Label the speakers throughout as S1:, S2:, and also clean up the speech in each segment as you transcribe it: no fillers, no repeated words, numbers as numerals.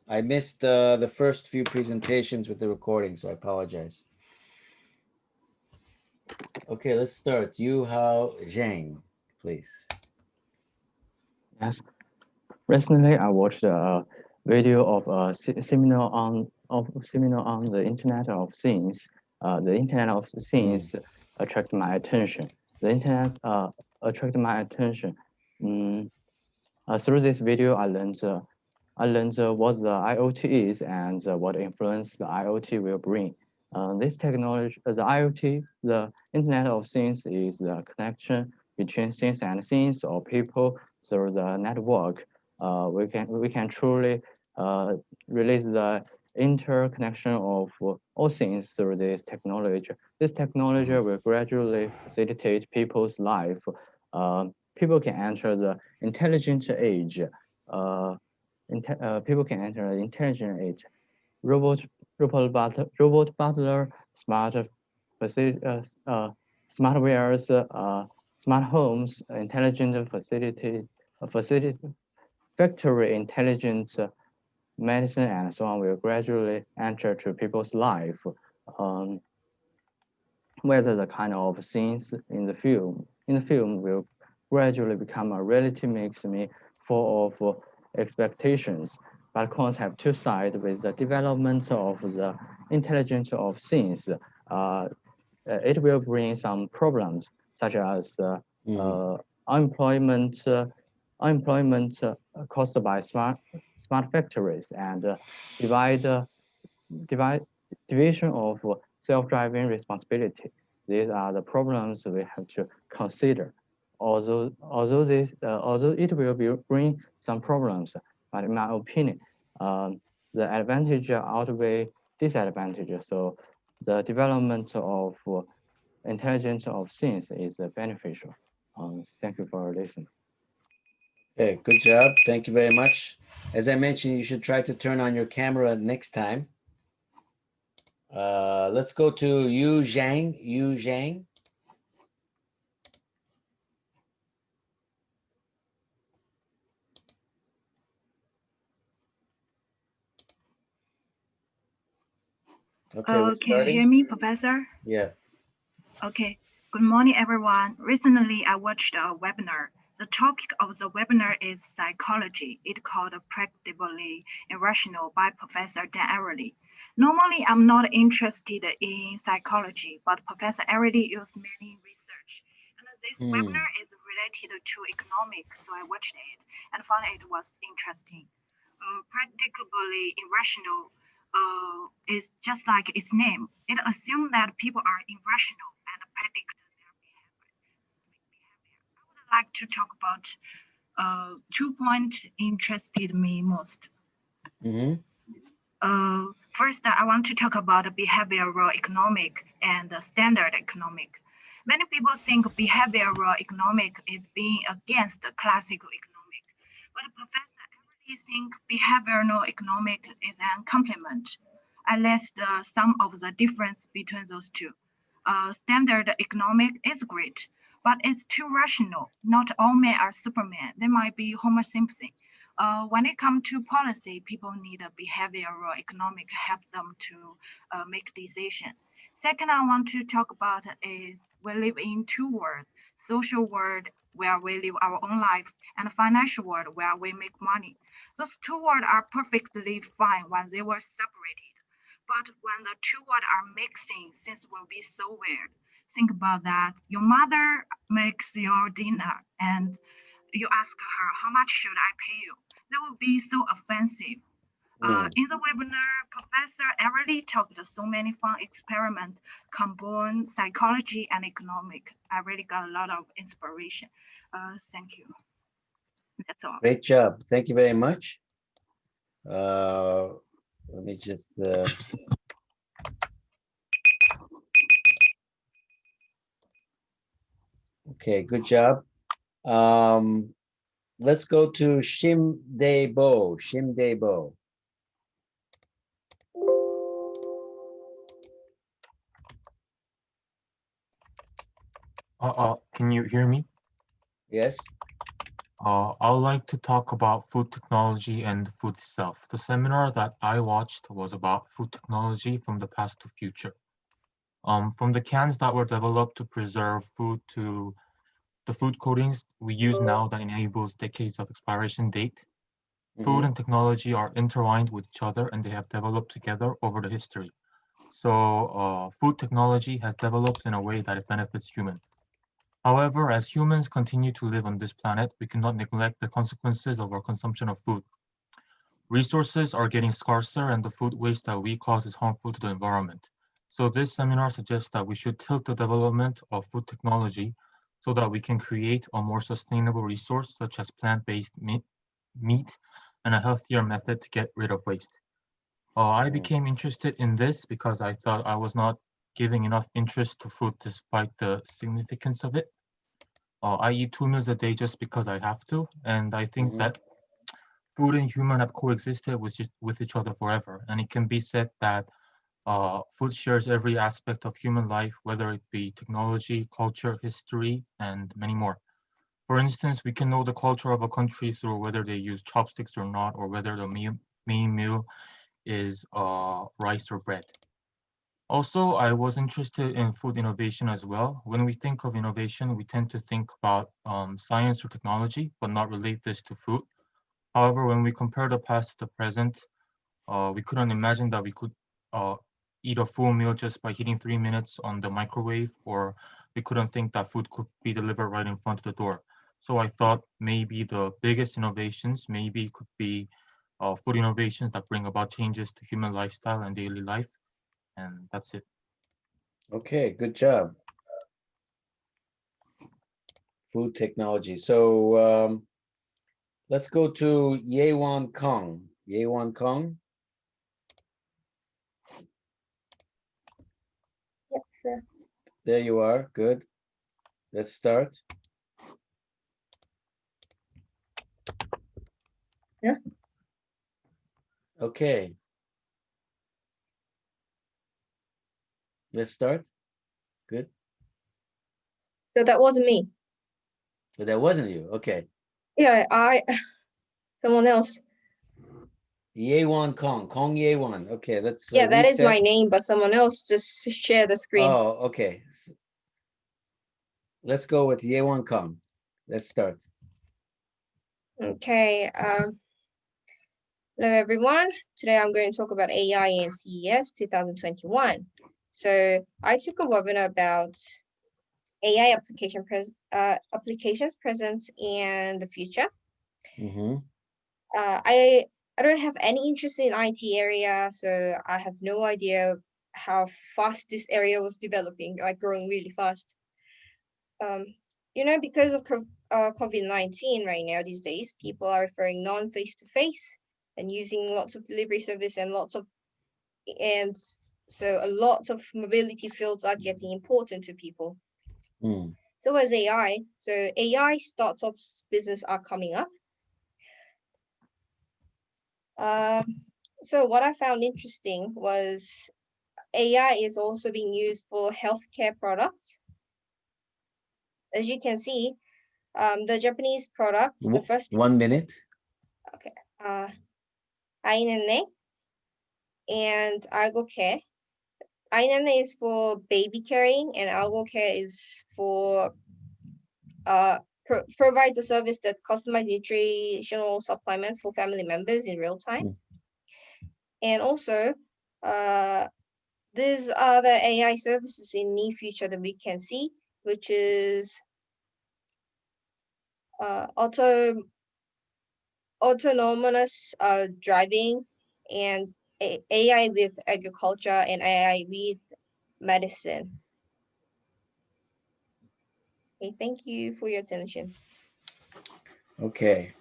S1: I missed the first few presentations with the recording, so I apologize. Okay, let's start. Yu Hao Zhang, please.
S2: Yes. Recently, I watched a video of a seminar on the Internet of Things. The Internet of
S1: Mm,
S2: Things attracted my attention. The Internet attracted my attention. Mm, Through this video, I learned what the IoT is and what influence the IoT will bring. This technology, the IoT, the Internet of Things, is the connection between things and things or people through the network. We can truly release the interconnection of all things through this technology. This technology
S1: mhm.
S2: will gradually facilitate people's life. People can enter the intelligent age. Uh, People can enter the intelligent age. Robot, robot butler, smart wares, smart homes, intelligent facility, factory intelligent medicine, and so on will gradually enter to people's life. Um, Whether the kind of scenes in the film will gradually become a reality makes me full of expectations. But coins have two sides. With the development of the intelligence of things, it will bring some problems such as
S1: Mm,
S2: uh, unemployment, unemployment caused by smart factories and divide divide, division of self-driving responsibility. These are the problems we have to consider. Although it will bring some problems, but in my opinion, the advantage outweigh disadvantage. So the development of intelligence of things is beneficial. Thank you for listening.
S1: okay, good job. Thank you very much. As I mentioned, you should try to turn on your camera next time. Let's go to Yu Zhang. Yu Zhang. Okay, we're
S3: Can you
S1: starting.
S3: hear me, Professor?
S1: Yeah.
S3: Okay. Good morning, everyone. Recently, I watched a webinar. The topic of the webinar is psychology. It called Predictably Irrational by Professor Dan Ariely. Normally, I'm not interested in psychology, but Professor Ariely used many research. And this
S1: Hmm.
S3: webinar is related to economics, so I watched it and found it was interesting. Predictably irrational is just like its name. It assumes that people are irrational and predict their behavior. I would like to talk about 2 points interested me most.
S1: Mm-hmm.
S3: First, I want to talk about behavioral economic and standard economic. Many people think behavioral economic is being against the classical economic, but Professor Everly think behavioral economic is a complement. I list some of the difference between those two. Standard economic is great, but it's too rational. Not all men are Superman. They might be Homer Simpson. When it comes to policy, people need a behavioral economic help them to make decision. Second, I want to talk about is we live in two worlds: social world where we live our own life, and financial world where we make money. Those two worlds are perfectly fine when they were separated, but when the two words are mixing, things will be so weird. Think about that. Your mother makes your dinner and you ask her, how much should I pay you? That would be so offensive.
S1: Mm.
S3: In the webinar, Professor Everly talked so many fun experiments, combine psychology and economic. I really got a lot of inspiration. Thank you. That's all.
S1: Great job. Thank you very much. Uh, Let me just. Okay, good job. Um, let's go to Shim Debo. Shim Debo.
S4: Can you hear me?
S1: Yes.
S4: I would like to talk about food technology and food itself. The seminar that I watched was about food technology from the past to future. From the cans that were developed to preserve food to the food coatings we use now that enables decades of expiration date. Food
S1: Mhm.
S4: and technology are intertwined with each other and they have developed together over the history. So food technology has developed in a way that it benefits humans. However, as humans continue to live on this planet, we cannot neglect the consequences of our consumption of food. Resources are getting scarcer and the food waste that we cause is harmful to the environment. So this seminar suggests that we should tilt the development of food technology so that we can create a more sustainable resource such as plant-based meat and a healthier method to get rid of waste. I
S1: Mm.
S4: became interested in this because I thought I was not giving enough interest to food despite the significance of it. I eat 2 meals a day just because I have to, and I think
S1: Mhm.
S4: that food and human have coexisted with each other forever. And it can be said that food shares every aspect of human life, whether it be technology, culture, history, and many more. For instance, we can know the culture of a country through whether they use chopsticks or not, or whether the main meal is rice or bread. Also, I was interested in food innovation as well. When we think of innovation, we tend to think about science or technology, but not relate this to food. However, when we compare the past to the present, we couldn't imagine that we could uh, eat a full meal just by heating 3 minutes on the microwave, or we couldn't think that food could be delivered right in front of the door. So I thought maybe the biggest innovations maybe could be food innovations that bring about changes to human lifestyle and daily life. And that's it.
S1: Okay, good job. Food technology. So let's go to Yewan Kong. Yewan Kong,
S5: Yep, sure.
S1: there you are. Good. Let's start.
S5: Yeah.
S1: Okay, let's start. Good.
S5: So that wasn't me.
S1: But that wasn't you. Okay.
S5: Yeah, someone else.
S1: Yewan Kong. Kong Yewan. Okay, let's
S5: Yeah, that is my
S1: reset.
S5: name, but someone else just share the screen.
S1: Oh, okay. Let's go with Yewan Kong. Let's start.
S5: Okay. Hello everyone. Today I'm going to talk about AI and CES 2021. So I took a webinar about AI applications present and the future.
S1: Mm-hmm.
S5: I don't have any interest in IT area, so I have no idea how fast this area was developing, like growing really fast. Because of COVID-19 right now these days, people are referring non-face-to-face and using lots of delivery service and so a lot of mobility fields are getting important to people.
S1: Mm.
S5: So as AI, so AI startups business are coming up. So what I found interesting was AI is also being used for healthcare products. As you can see, the Japanese products, the first
S1: 1 minute.
S5: okay, Ainene and Algo Care. Ainene is for baby carrying, and Algo Care is for provides a service that customizes nutritional supplements for family members in real time.
S1: Mm.
S5: And also, these are the AI services in near future that we can see, which is autonomous driving and AI with agriculture and AI with medicine. Okay, thank you for your attention.
S1: Okay.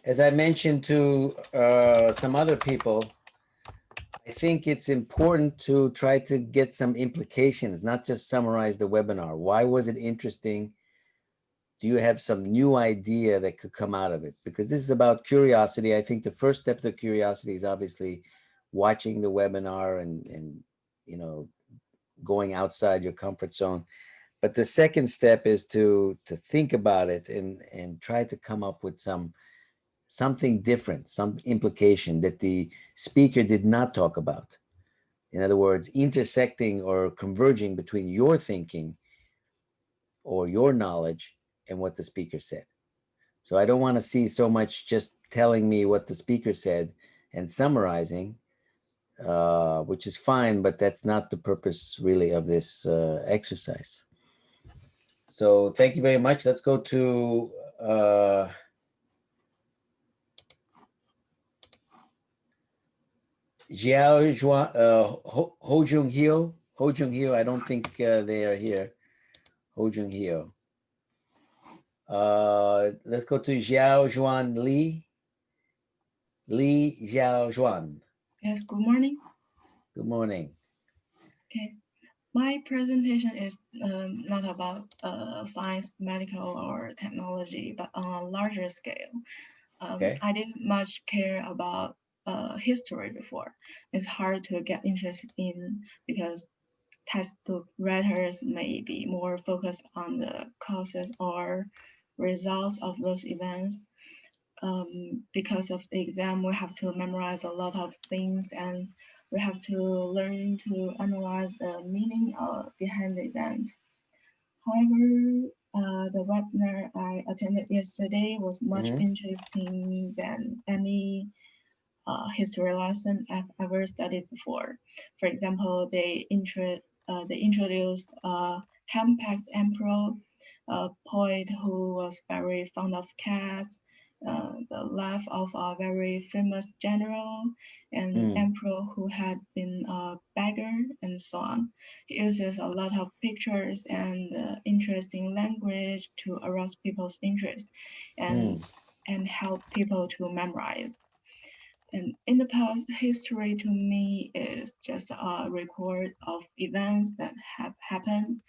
S1: As I mentioned to some other people, I think it's important to try to get some implications, not just summarize the webinar. Why was it interesting? Do you have some new idea that could come out of it? Because this is about curiosity. I think the first step to curiosity is obviously watching the webinar and going outside your comfort zone. But the second step is to think about it and try to come up with something different, some implication that the speaker did not talk about. In other words, intersecting or converging between your thinking or your knowledge and what the speaker said. So I don't want to see so much just telling me what the speaker said and summarizing, which is fine, but that's not the purpose really of this exercise. So thank you very much. Let's go to Jiao Juan, Ho Jung Hyo. Ho Jung Hyo, I don't think they are here. Ho Jung Hyo. Let's go to Xiao Juan Li. Li Xiao Juan.
S6: Yes, good morning.
S1: Good morning.
S6: Okay, my presentation is not about science, medical, or technology, but on a larger scale.
S1: Okay.
S6: I didn't much care about history before. It's hard to get interested in because textbook writers may be more focused on the causes or results of those events. Because of the exam, we have to memorize a lot of things and we have to learn to analyze the meaning behind the event. However, the webinar I attended yesterday was much interesting than any history lesson I've ever studied before. For example, they introduced hand-packed emperor, a poet who was very fond of cats, the life of a very famous general, and emperor who had been a beggar, and so on. He uses a lot of pictures and interesting language to arouse people's interest and help people to memorize. And in the past, history to me is just a record of events that have happened.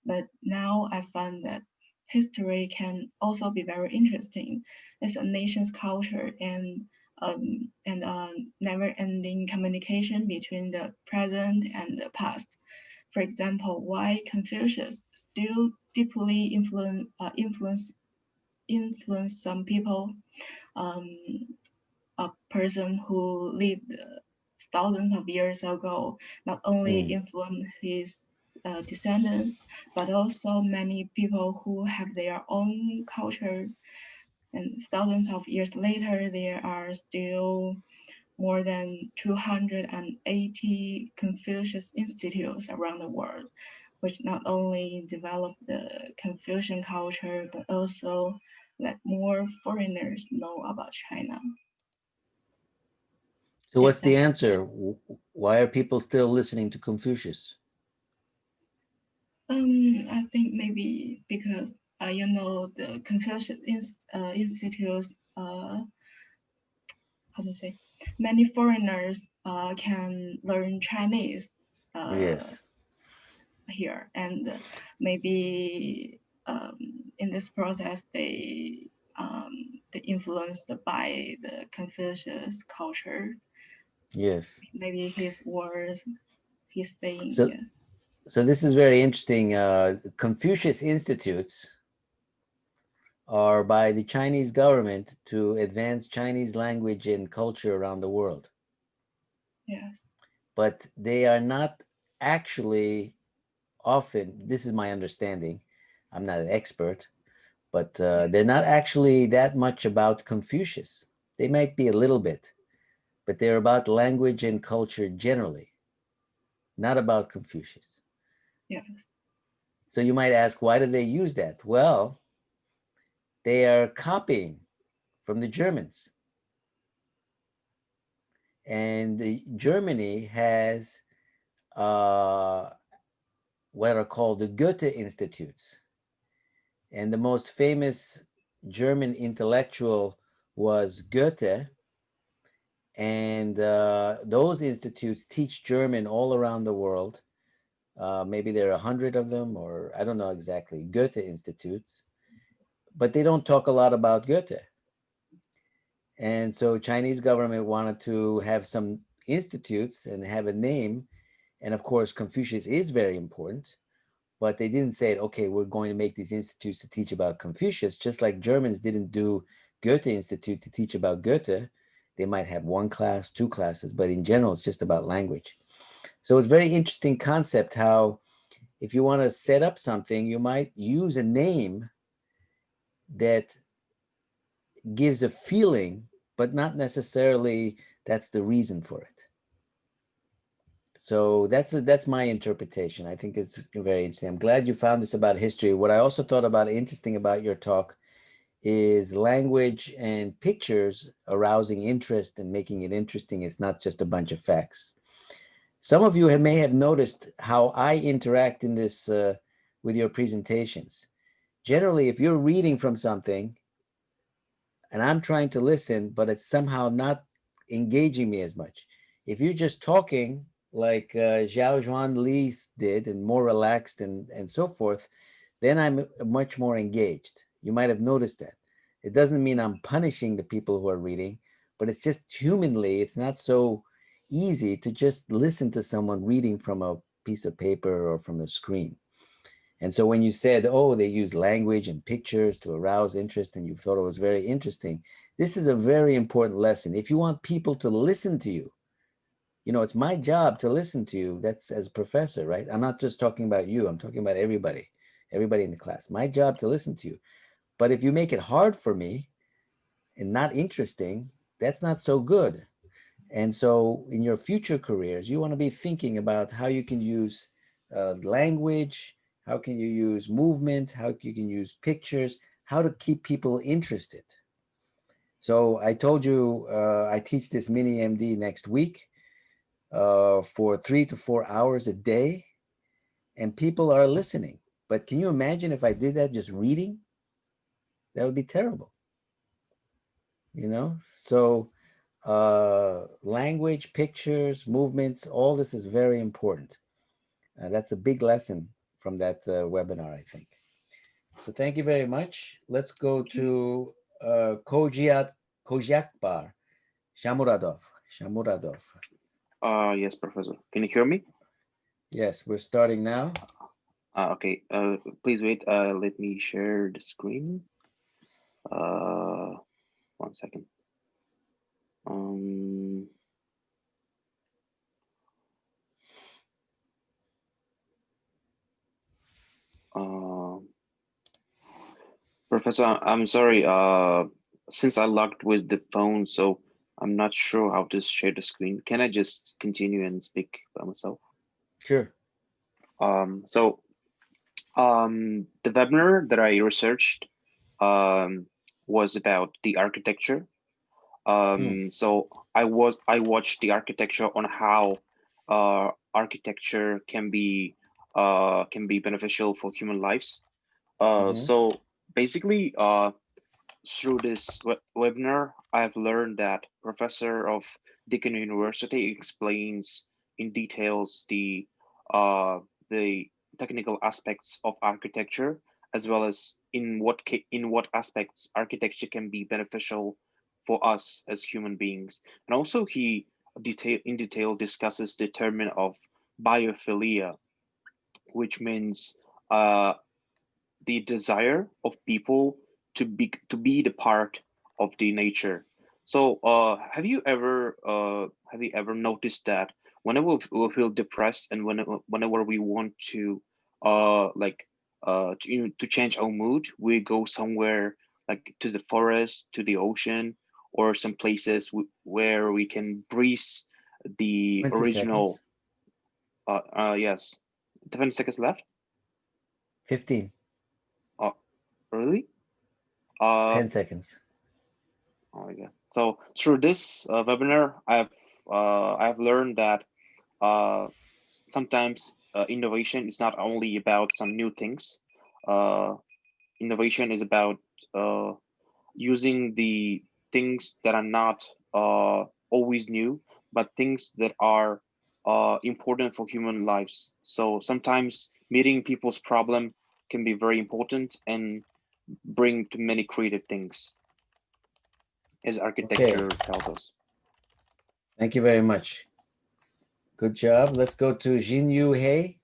S6: But now I find that history can also be very interesting. It's a nation's culture and never-ending communication between the present and the past. For example, why Confucius still deeply influence some people. A person who lived thousands of years ago not only influenced his descendants, but also many people who have their own culture. And thousands of years later, there are still more than 280 Confucius institutes around the world, which not only develop the Confucian culture, but also let more foreigners know about China.
S1: So what's the answer? Why are people still listening to Confucius?
S6: I think maybe because the Confucius institutes, how to say, many foreigners can learn Chinese
S1: Yes.
S6: here, and maybe in this process they influenced by the Confucius culture.
S1: Yes.
S6: Maybe his words, his saying.
S1: So,
S6: Yeah.
S1: so this is very interesting. Confucius Institutes are by the Chinese government to advance Chinese language and culture around the world.
S6: Yes.
S1: But they are not actually often, this is my understanding, I'm not an expert, but they're not actually that much about Confucius. They might be a little bit, but they're about language and culture generally, not about Confucius.
S6: Yes.
S1: So you might ask, why do they use that? Well, they are copying from the Germans. And Germany has what are called the Goethe Institutes. And the most famous German intellectual was Goethe. And those institutes teach German all around the world. Maybe there are 100 of them, or I don't know exactly, Goethe Institutes. But they don't talk a lot about Goethe. And so Chinese government wanted to have some institutes and have a name. And of course, Confucius is very important, but they didn't say, okay, we're going to make these institutes to teach about Confucius, just like Germans didn't do Goethe Institute to teach about Goethe. They might have one class, two classes, but in general, it's just about language. So it's a very interesting concept how if you want to set up something, you might use a name that gives a feeling, but not necessarily that's the reason for it. So that's my interpretation. I think it's very interesting. I'm glad you found this about history. What I also thought about interesting about your talk is language and pictures arousing interest and making it interesting. It's not just a bunch of facts. Some of you may have noticed how I interact in this with your presentations. Generally, if you're reading from something and I'm trying to listen, but it's somehow not engaging me as much. If you're just talking like Xiao Zhuan Li did and more relaxed and so forth, then I'm much more engaged. You might have noticed that. It doesn't mean I'm punishing the people who are reading, but it's just humanly, it's not so easy to just listen to someone reading from a piece of paper or from a screen. And so when you said, oh, they use language and pictures to arouse interest, and you thought it was very interesting, this is a very important lesson. If you want people to listen to you, you know, it's my job to listen to you. That's as a professor, right? I'm not just talking about you. I'm talking about everybody in the class. My job to listen to you. But if you make it hard for me and not interesting, that's not so good. And so in your future careers, you want to be thinking about how you can use language, how can you use movement, how you can use pictures, how to keep people interested. So I told you I teach this mini MD next week for 3 to 4 hours a day, and people are listening. But can you imagine if I did that just reading? That would be terrible. You know, so language, pictures, movements, all this is very important. That's a big lesson from that webinar, I think. So thank you very much. Let's go to Kojiakbar Shamuradov.
S7: Yes, Professor. Can you hear me?
S1: Yes, we're starting now.
S7: Okay. Please wait. Let me share the screen. 1 second. Professor, I'm sorry. Since I logged with the phone, so I'm not sure how to share the screen. Can I just continue and speak by myself?
S1: Sure.
S7: The webinar that I researched was about the architecture. So I watched the architecture on how architecture can be beneficial for human lives. So basically, through this webinar, I've learned that professor of Deakin University explains in details the technical aspects of architecture, as well as in what aspects architecture can be beneficial for us as human beings. And also he in detail discusses the term of biophilia, which means the desire of people to be the part of the nature. So have you ever noticed that whenever we feel depressed and whenever we want to to change our mood, we go somewhere like to the forest, to the ocean, or some places where we can breathe the
S1: 20
S7: original
S1: seconds.
S7: yes, 20 seconds left.
S1: 15.
S7: Really?
S1: 10 seconds.
S7: Oh my God. So through this webinar, I've learned that sometimes innovation is not only about some new things. Innovation is about using the things that are not always new, but things that are important for human lives. So sometimes meeting people's problem can be very important and bring to many creative things, as architecture tells us.
S1: Thank you very much. Good job. Let's go to Jin Yu He.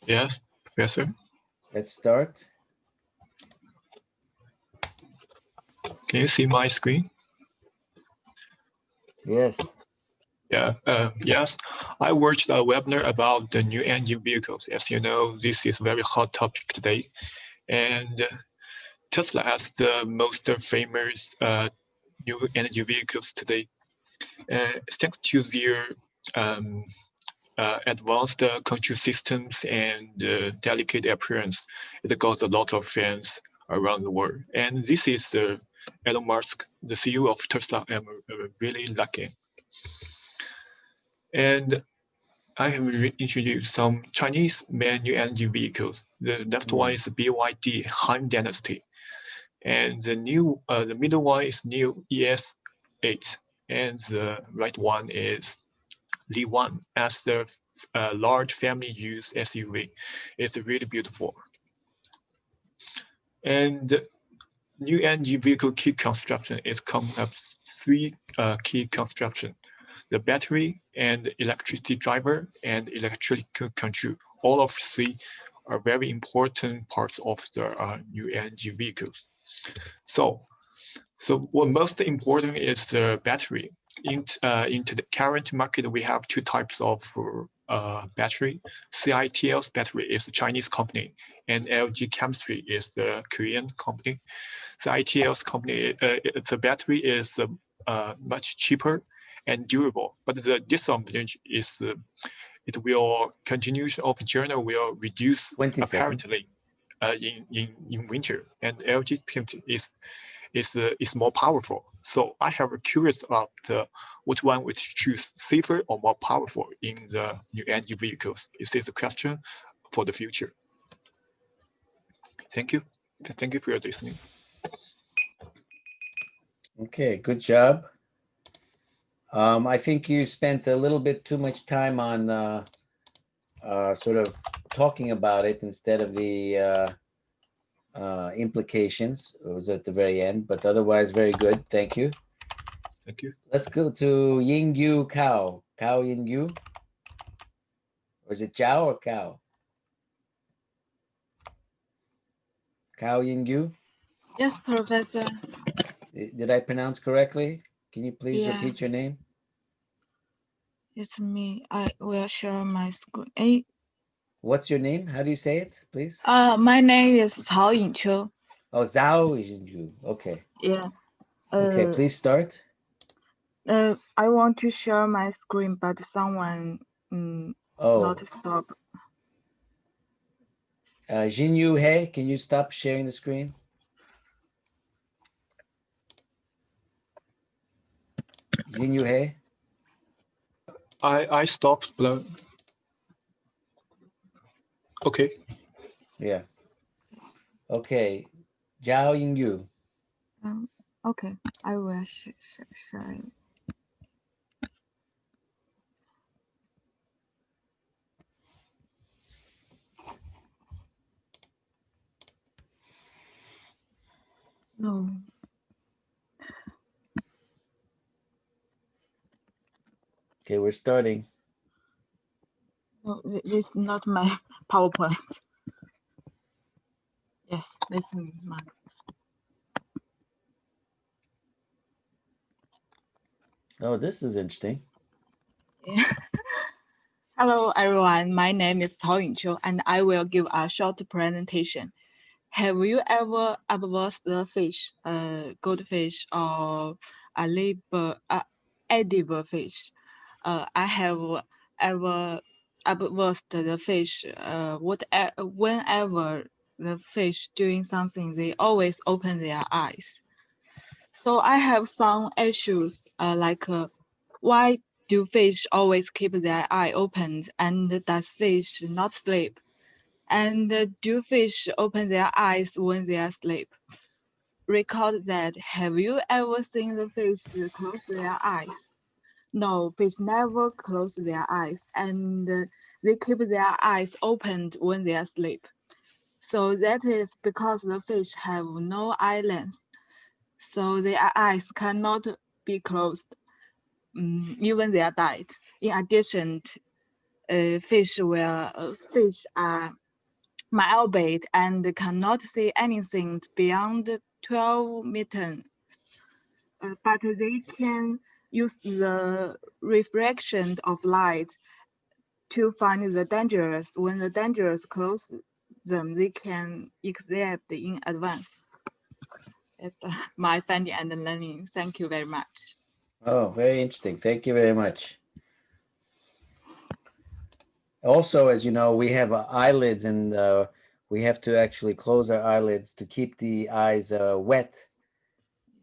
S8: Yes, Professor.
S1: Let's start.
S8: Can you see my screen?
S1: Yes.
S8: Yeah, yes. I watched a webinar about the new energy vehicles. As you know, this is a very hot topic today. And Tesla as the most famous new energy vehicles today. Thanks to their advanced control systems and delicate appearance, it got a lot of fans around the world. And this is Elon Musk, the CEO of Tesla. I'm really lucky. And I have introduced some Chinese made new energy vehicles. The left one is BYD Han Dynasty, and the middle one is new ES8, and the right one is Li One as the large family use SUV. It's really beautiful. And new energy vehicle key construction is coming up three key construction: the battery and electricity driver and electrical control. All of three are very important parts of the new energy vehicles. So what most important is the battery. Into the current market, we have two types of battery. CITL's battery is a Chinese company, and LG Chemistry is the Korean company. CITL's company, the battery is much cheaper and durable, but the disadvantage is it will continuation of journey will reduce
S1: 20 seconds.
S8: apparently in winter, and LG Chemistry is more powerful. So I have a curious about which one would choose safer or more powerful in the new energy vehicles. Is this a question for the future? Thank you. Thank you for your listening.
S1: Okay, good job. I think you spent a little bit too much time on sort of talking about it instead of the implications. It was at the very end, but otherwise very good. Thank you.
S8: Thank you.
S1: Let's go to Yingyu Cao. Cao Yingyu. Or is it Zhao or Cao? Cao Yingyu.
S9: Yes, Professor.
S1: Did I pronounce correctly? Can you please
S9: Yeah.
S1: repeat your name?
S9: It's me. I will share my screen.
S1: What's your name? How do you say it, please?
S9: My name is Cao Yingqiu.
S1: Oh, Zhao Yingyu. Okay.
S9: Yeah.
S1: Okay, please start.
S9: I want to share my screen, but someone not stop.
S1: Jinyu He, can you stop sharing the screen? Jinyu He?
S8: I stopped. Okay.
S1: Yeah. Okay. Zhao Yingyu.
S9: Okay, I will share it. No.
S1: Okay, we're starting.
S9: No, this is not my PowerPoint. Yes, this is mine.
S1: Oh, this is interesting.
S9: Yeah. Hello, everyone. My name is Cao Yingqiu, and I will give a short presentation. Have you ever observed the fish, goldfish, or edible fish? I have ever observed the fish. Whenever the fish doing something, they always open their eyes. So I have some issues, why do fish always keep their eye open, and does fish not sleep? And do fish open their eyes when they are asleep? Recall that. Have you ever seen the fish close their eyes? No, fish never close their eyes, and they keep their eyes open when they are asleep. So that is because the fish have no eyelids, so their eyes cannot be closed, even they are died. In addition, fish are mile-bait and cannot see anything beyond 12 meters, but they can use the refraction of light to find the dangerous. When the dangerous close them, they can exit in advance. That's my finding and learning. Thank you very much.
S1: Oh, very interesting. Thank you very much. Also, as you know, we have eyelids, and we have to actually close our eyelids to keep the eyes wet.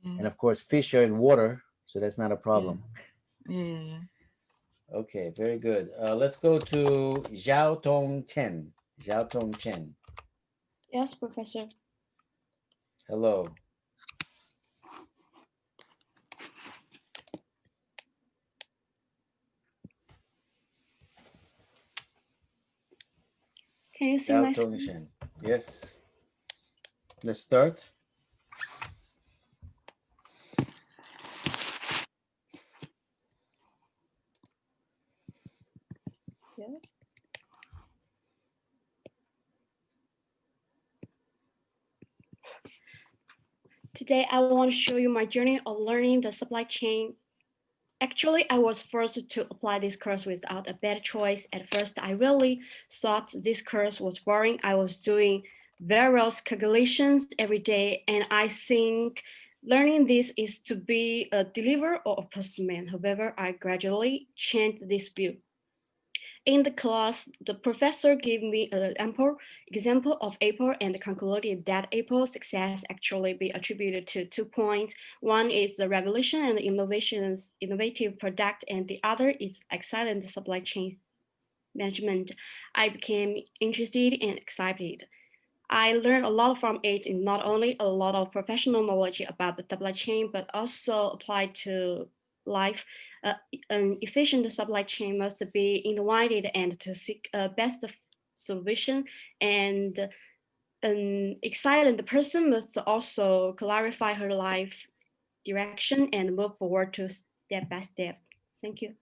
S1: And of course, fish are in water, so that's not a problem.
S9: Yeah.
S1: Okay, very good. Let's go to Zhao Tong Chen. Zhao Tong Chen.
S10: Yes, Professor.
S1: Hello.
S10: Can you see my
S1: Zhao Tong
S10: screen?
S1: Chen. Yes. Let's start.
S10: Yeah. Today, I want to show you my journey of learning the supply chain. Actually, I was forced to apply this course without a better choice. At first, I really thought this course was boring. I was doing various calculations every day, and I think learning this is to be a deliverer or a postman. However, I gradually changed this view. In the class, the professor gave me an ample example of Apple and concluded that Apple's success actually be attributed to 2 points. One is the revolution and innovative product, and the other is excellent supply chain management. I became interested and excited. I learned a lot from it, and not only a lot of professional knowledge about the supply chain, but also applied to life. An efficient supply chain must be innovated and to seek a best solution. And an excellent person must also clarify her life direction and move forward to step by step. Thank you.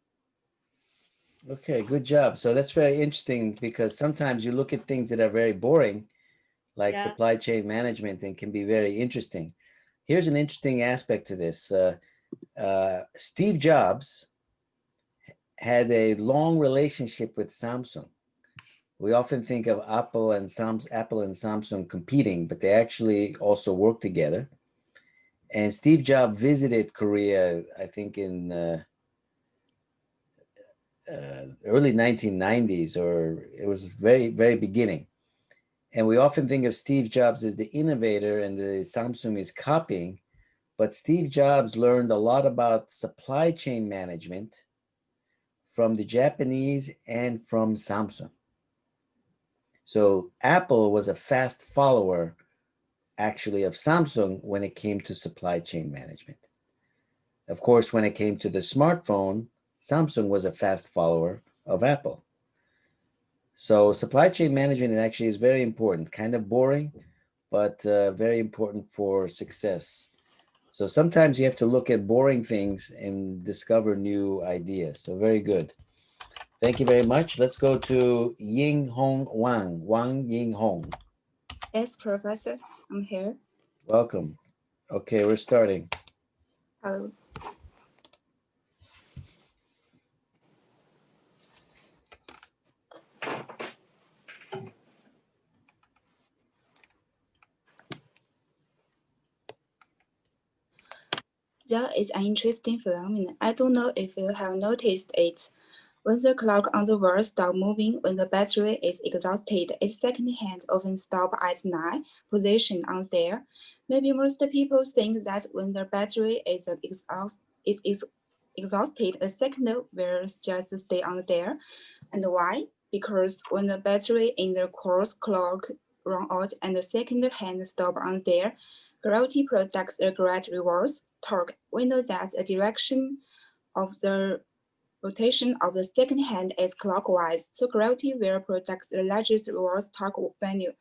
S1: Okay, good job. So that's very interesting because sometimes you look at things that are very boring, like
S10: Yeah.
S1: supply chain management, and can be very interesting. Here's an interesting aspect to this. Steve Jobs had a long relationship with Samsung. We often think of Apple and Samsung competing, but they actually also work together. And Steve Jobs visited Korea, I think in early 1990s, or it was very, very beginning. And we often think of Steve Jobs as the innovator and the Samsung is copying, but Steve Jobs learned a lot about supply chain management from the Japanese and from Samsung. So Apple was a fast follower actually of Samsung when it came to supply chain management. Of course, when it came to the smartphone, Samsung was a fast follower of Apple. So supply chain management actually is very important, kind of boring, but very important for success. So sometimes you have to look at boring things and discover new ideas. So very good. Thank you very much. Let's go to Ying Hong Wang. Wang Ying Hong.
S11: Yes, Professor, I'm here.
S1: Welcome. Okay, we're starting.
S11: Hello. That is an interesting phenomenon. I don't know if you have noticed it. When the clock on the wall stops moving when the battery is exhausted, its second hand often stops at 9 position on there. Maybe most people think that when the battery is exhausted, the second will just stay on there. And why? Because when the battery in the course clock run out and the second hand stop on there, gravity products a great reverse torque. We know that the direction of the rotation of the second hand is clockwise, so gravity will produce the largest reverse torque value.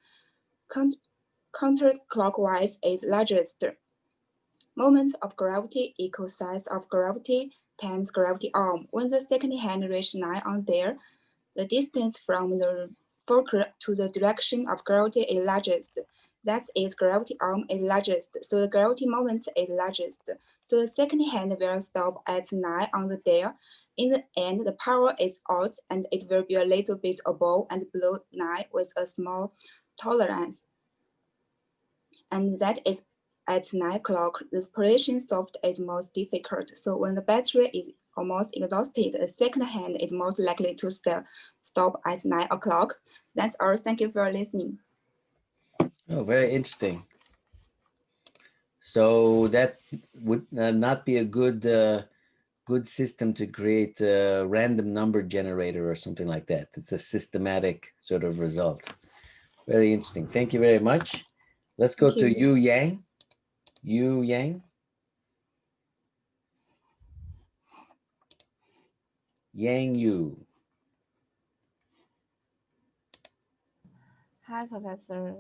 S11: Counterclockwise is largest. Moment of gravity equals size of gravity times gravity arm. When the second hand reaches 9 on there, The distance from the fulcrum to the direction of gravity is largest. That is, gravity arm is largest, so the gravity moment is largest. So the second hand will stop at 9 on the dial. In the end, the power is out and it will be a little bit above and below 9 with a small tolerance. And that is at 9 o'clock, the separation soft is most difficult. So when the battery is almost exhausted, the second hand is most likely to stop at 9 o'clock. That's all. Thank you for listening.
S1: Oh, very interesting. So that would not be a good good system to create a random number generator or something like that. It's a systematic sort of result. Very interesting. Thank you very much. Let's go to Yu Yang. Yu Yang. Yang Yu.
S12: Hi, Professor.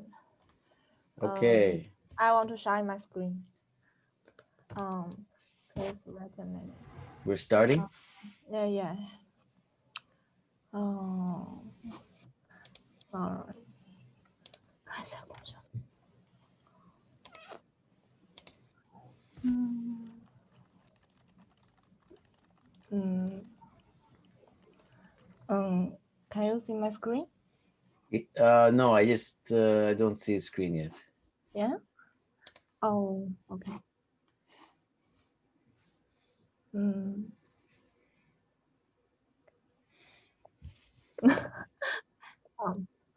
S1: Okay.
S12: I want to share my screen. Please wait a minute.
S1: We're starting.
S12: Yeah. Oh, sorry. Can you see my screen?
S1: No, I just I don't see a screen yet.
S12: Yeah. Oh, okay.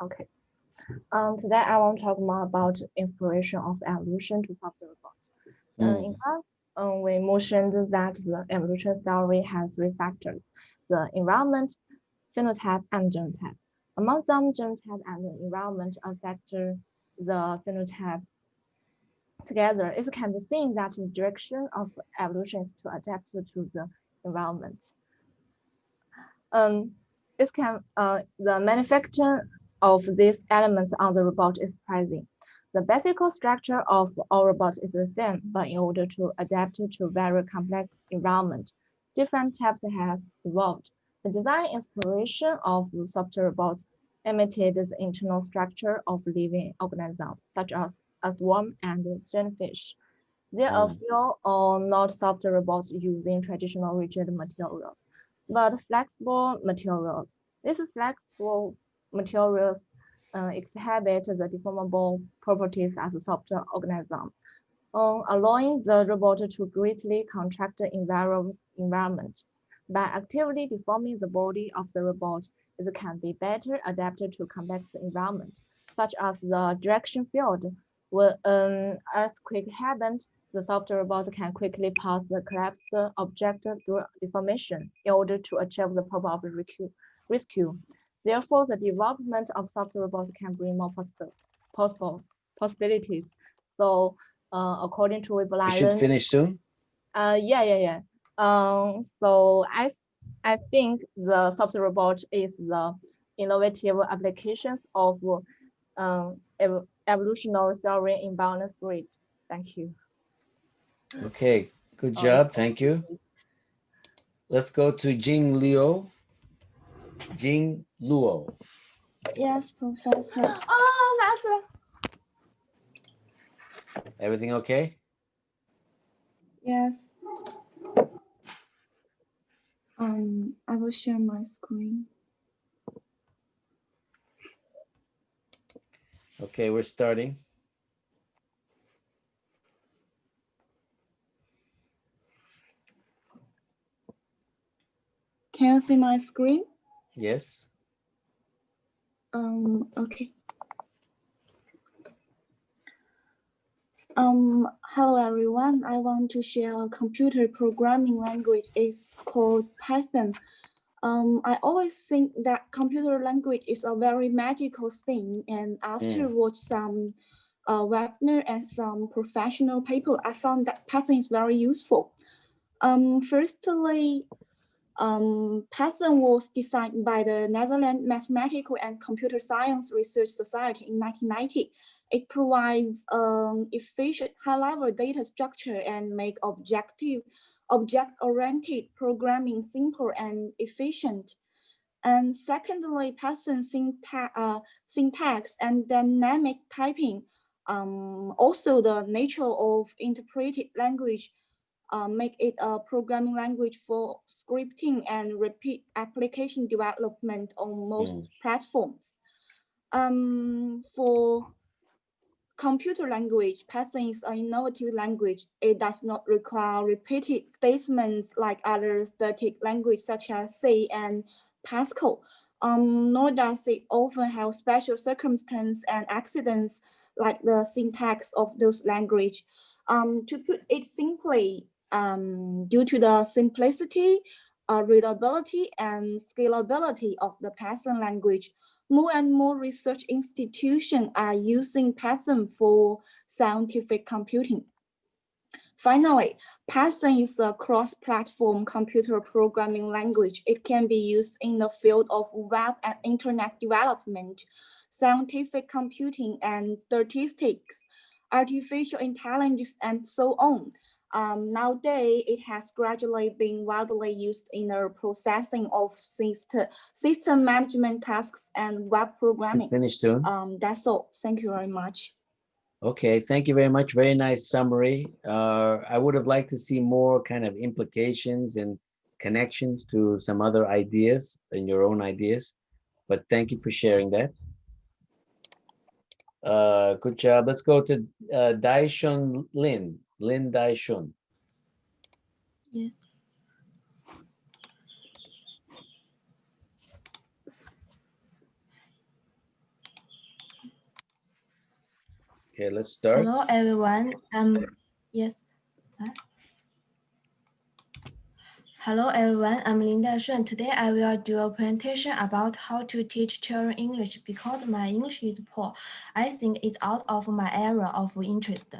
S12: Okay. Today I want to talk more about inspiration of evolution to software robots. In fact, we mentioned that the evolution theory has three factors: the environment, phenotype, and genotype. Among them, genotype and the environment affect the phenotype together. It can be seen that the direction of evolution is to adapt to the environment. The manufacture of these elements on the robot is surprising. The basic structure of all robots is the same, but in order to adapt to very complex environment, different types have evolved. The design inspiration of software robots imitated the internal structure of living organisms, such as earthworm and jellyfish. There are few or not software robots using traditional rigid materials, but flexible materials. These flexible materials exhibit the deformable properties as a software organism, allowing the robot to greatly contract the environment. By actively deforming the body of the robot, it can be better adapted to complex environment, such as the direction field. When an earthquake happens, the software robot can quickly pass the collapsed object through deformation in order to achieve the purpose of rescue. Therefore, the development of software robots can bring more possibilities. So, according to
S1: We should finish soon.
S12: Yeah. So I think the software robot is the innovative applications of evolutionary theory in balance grid. Thank you.
S1: Okay, good job. Thank you. Let's go to Jing Luo. Jing Luo.
S6: Yes, Professor.
S12: Oh, Master.
S1: Everything okay?
S6: Yes. I will share my screen.
S1: Okay, we're starting.
S6: Can you see my screen?
S1: Yes.
S6: Okay. Hello everyone. I want to share a computer programming language. It's called Python. I always think that computer language is a very magical thing, and after watch some webinar and some professional people, I found that Python is very useful. Firstly, Python was designed by the Netherlands Mathematical and Computer Science Research Society in 1990. It provides efficient high-level data structure and make object-oriented programming simple and efficient.
S11: And secondly, Python syntax and dynamic typing. Also, the nature of interpreted language make it a programming language for scripting and repeat application development on most platforms. For computer language, Python is an innovative language. It does not require repeated statements like other static languages such as C and Pascal. Nor does it often have special circumstances and accidents like the syntax of those languages. To put it simply, due to the simplicity, readability, and scalability of the Python language, more and more research institutions are using Python for scientific computing. Finally, Python is a cross-platform computer programming language. It can be used in the field of web and internet development, scientific computing and statistics, artificial intelligence, and so on. Nowadays, it has gradually been widely used in the processing of system management tasks and web programming.
S1: Finish soon.
S11: That's all. Thank you very much.
S1: Okay, thank you very much. Very nice summary. I would have liked to see more kind of implications and connections to some other ideas and your own ideas, but thank you for sharing that. Good job. Let's go to Daishun Lin. Lin Daishun.
S9: Yes.
S1: Okay, let's start.
S13: Hello everyone. Yes. Huh? Hello everyone, I'm Linda Shen. Today I will do a presentation about how to teach children English because my English is poor. I think it's out of my area of interest.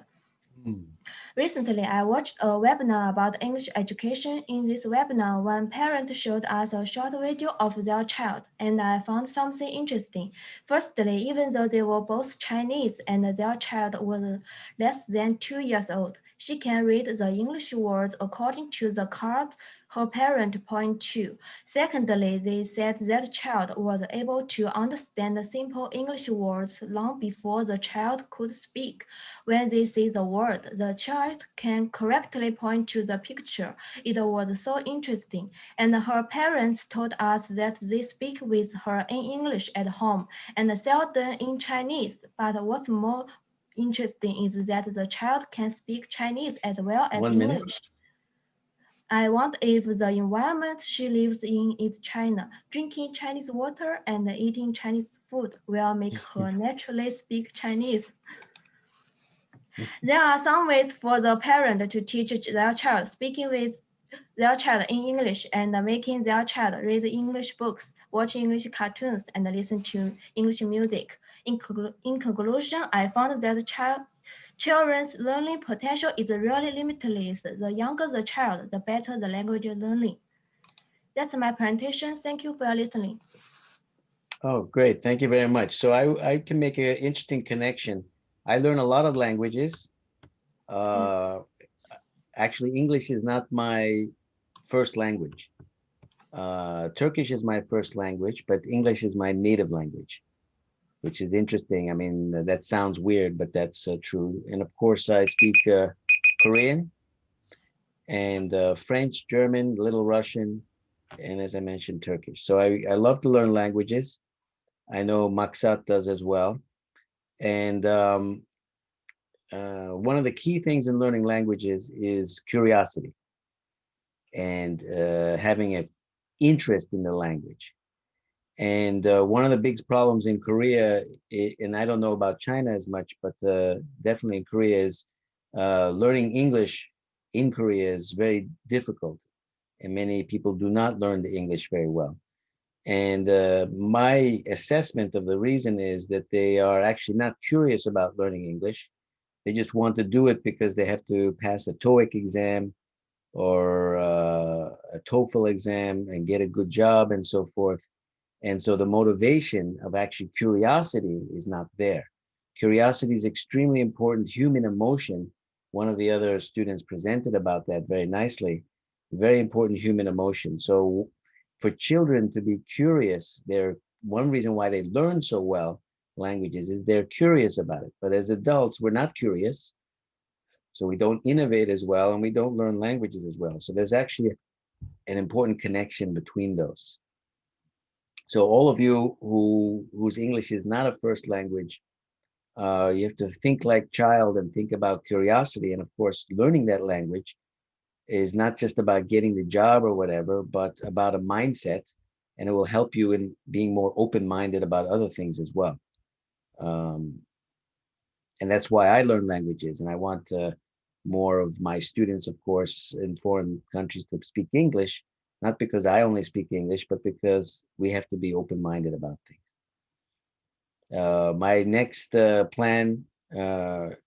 S13: Recently, I watched a webinar about English education. In this webinar, one parent showed us a short video of their child, and I found something interesting. Firstly, even though they were both Chinese and their child was less than 2 years old, she can read the English words according to the card her parent point to. Secondly, they said that child was able to understand the simple English words long before the child could speak. When they see the word, the child can correctly point to the picture. It was so interesting. And her parents told us that they speak with her in English at home and seldom in Chinese. But what's more interesting is that the child can speak Chinese as well as English. I wonder if the environment she lives in is China. Drinking Chinese water and eating Chinese food will make her naturally speak Chinese. There are some ways for the parent to teach their child speaking with their child in English and making their child read English books, watch English cartoons, and listen to English music. In conclusion, I found that children's learning potential is really limitless. The younger the child, the better the language learning. That's my presentation. Thank you for listening.
S1: Oh, great. Thank you very much. So I can make an interesting connection. I learn a lot of languages. Actually, English is not my first language. Turkish is my first language, but English is my native language, which is interesting. I mean, that sounds weird, but that's true. And of course, I speak Korean and French, German, little Russian, and as I mentioned, Turkish. So I love to learn languages. I know Maksat does as well. And one of the key things in learning languages is curiosity and having an interest in the language. And one of the big problems in Korea, and I don't know about China as much, but definitely in Korea, is learning English in Korea is very difficult. And many people do not learn the English very well. And my assessment of the reason is that they are actually not curious about learning English. They just want to do it because they have to pass a TOEIC exam or a TOEFL exam and get a good job and so forth. And so the motivation of actually curiosity is not there. Curiosity is extremely important human emotion. One of the other students presented about that very nicely. Very important human emotion. So for children to be curious. They're one reason why they learn so well languages is they're curious about it. But as adults, we're not curious. So we don't innovate as well, and we don't learn languages as well. So there's actually an important connection between those. So all of you whose English is not a first language, you have to think like child and think about curiosity. And of course, learning that language is not just about getting the job or whatever, but about a mindset, and it will help you in being more open-minded about other things as well. And that's why I learn languages, and I want more of my students, of course, in foreign countries to speak English, not because I only speak English, but because we have to be open-minded about things. My next plan I've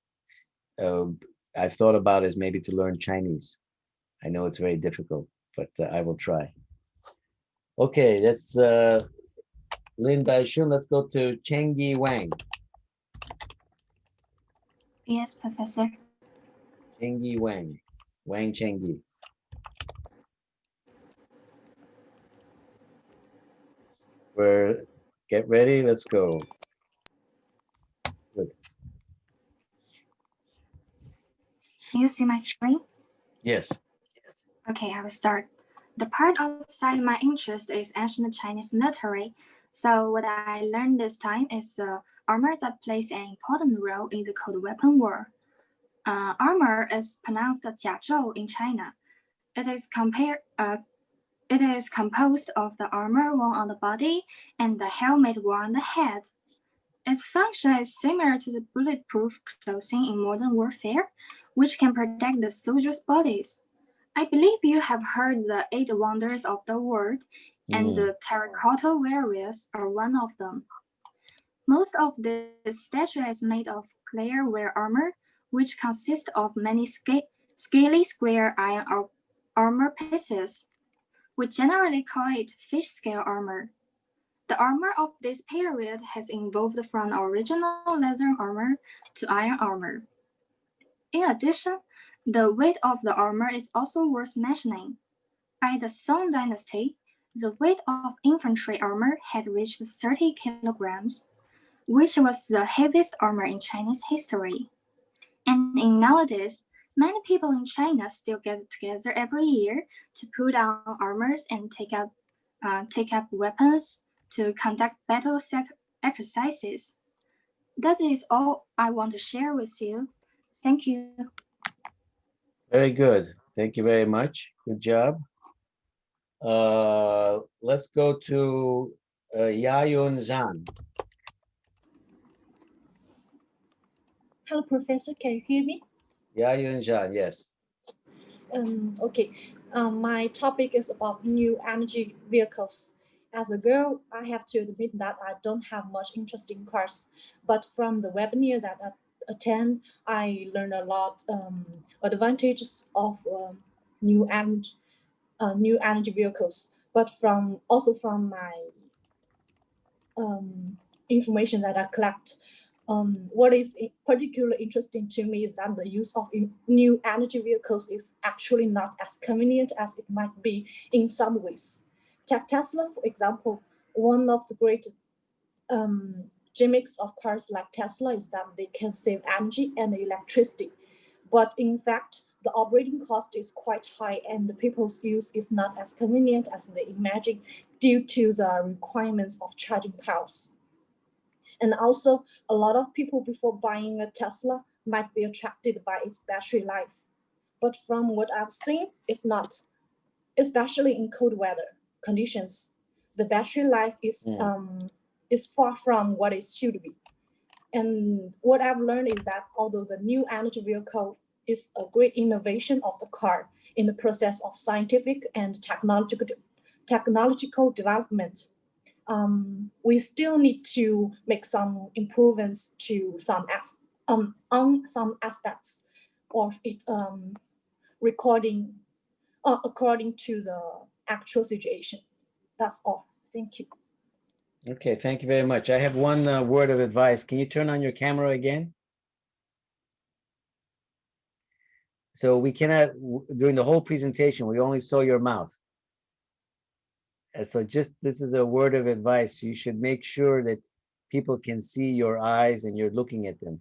S1: thought about is maybe to learn Chinese. I know it's very difficult, but I will try. Okay, that's Lin Daishun. Let's go to Chengyi Wang.
S14: Yes, Professor.
S1: Chengyi Wang. Wang Chengyi. Get ready, let's go. Good.
S14: Can you see my screen?
S1: Yes.
S14: Okay, I will start. The part outside my interest is ancient Chinese military. So what I learned this time is armor that plays an important role in the cold weapon war. Armor is pronounced 甲胄 in China. It is composed of the armor worn on the body and the helmet worn on the head. Its function is similar to the bulletproof clothing in modern warfare, which can protect the soldiers' bodies. I believe you have heard the 8 wonders of the world, and the terracotta warriors are one of them. Most of this statue is made of clear ware armor, which consists of many scaly square iron armor pieces. We generally call it fish scale armor. The armor of this period has evolved from original leather armor to iron armor. In addition, the weight of the armor is also worth mentioning. By the Song Dynasty, the weight of infantry armor had reached 30 kilograms, which was the heaviest armor in Chinese history. And in nowadays, many people in China still get together every year to put on armors and take up weapons to conduct battle exercises. That is all I want to share with you. Thank you.
S1: Very good. Thank you very much. Good job. Let's go to Yayun Zhang.
S15: Hello, Professor. Can you hear me?
S1: Yayun Zhang, yes.
S15: Okay. My topic is about new energy vehicles. As a girl, I have to admit that I don't have much interest in cars, but from the webinar that I attend, I learned a lot advantages of new energy vehicles. But from my information that I collect, what is particularly interesting to me is that the use of new energy vehicles is actually not as convenient as it might be in some ways. Take Tesla, for example. One of the great gimmicks of cars like Tesla is that they can save energy and electricity. But in fact, the operating cost is quite high and the people's use is not as convenient as they imagine due to the requirements of charging powers. And also, a lot of people before buying a Tesla might be attracted by its battery life. But from what I've seen, it's not, especially in cold weather conditions. The battery life is far from what it should be. And what I've learned is that although the new energy vehicle is a great innovation of the car in the process of scientific and technological development, we still need to make some improvements to on some aspects of it according to the actual situation. That's all. Thank you.
S1: Okay, thank you very much. I have one word of advice. Can you turn on your camera again? So we cannot, during the whole presentation, we only saw your mouth. So just this is a word of advice. You should make sure that people can see your eyes and you're looking at them.